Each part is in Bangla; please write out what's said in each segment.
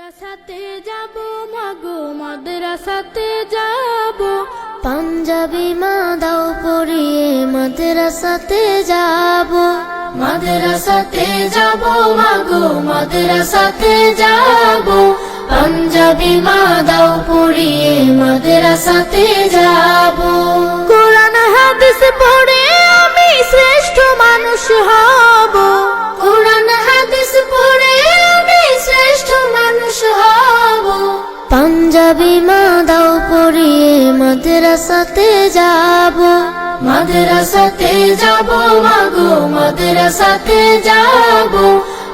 মাদ্রাসাতে যাব মাগো মাদ্রাসাতে যাব পাঞ্জাবি মা দাও পরিয়ে মাদ্রাসাতে যাব মাদ্রাসাতে যাব মাগো মাদ্রাসাতে যাব পাঞ্জাবি মা দাও পরিয়ে মাদ্রাসাতে যাব কোরআন হাদিস পড়ে আমি শ্রেষ্ঠ মানুষ হব কোরআন হাদিস পড়ে আমি শ্রেষ্ঠ মানুষ হব পাঞ্জাবি মা দাও পরিয়ে মাদ্রাসাতে যাব মাদ্রাসাতে যাব মাগো মাদ্রাসাতে যাব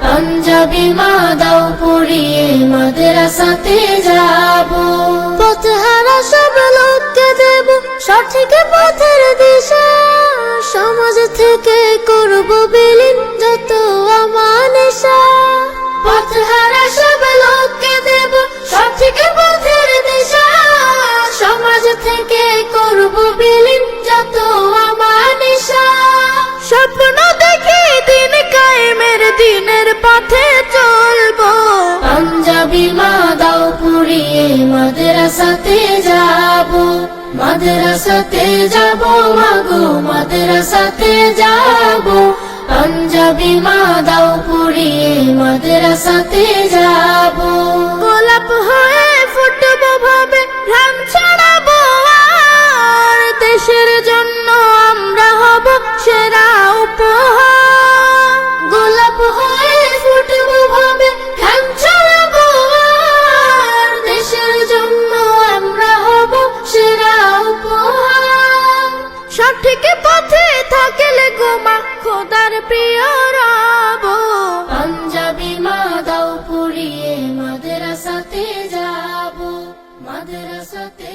পাঞ্জাবি মা দাও পরিয়ে মাদ্রাসাতে যাব পথহারা সব লোককে দেব সঠিক পথের দিশা সমাজ থেকে করব বিলীন যত আমানিশা পথহারা সব লোককে দেব সঠিক পথের দিশা সমাজ থেকে করব বিলীন যত আমানিশা স্বপ্ন দেখি দিন কায়েমের দিনের পথে চলবো পাঞ্জাবি মা দাও পরিয়ে মাদ্রাসাতে যাব মাদ্রাসাতে যাব মাগো মাদ্রাসাতে যাব পাঞ্জাবি মা দাও পরিয়ে মাদ্রাসাতে যাব গোলাপ হয়ে ফুটবো ভাবে ঘাম ছড়াবো আর দেশের জন্য আমরা হব সেরা উপহার গোলাপ হয়ে ফুটবো ভাবে ঘাম ছড়াবো আর দেশের জন্য আমরা হব সেরা উপহার সঠিক পথে থাকলে গোমা খোদার প্রিয় রব পাঞ্জাবি মা দাও পরিয়ে মাদ্রাসাতে যাব মাদ্রাসাতে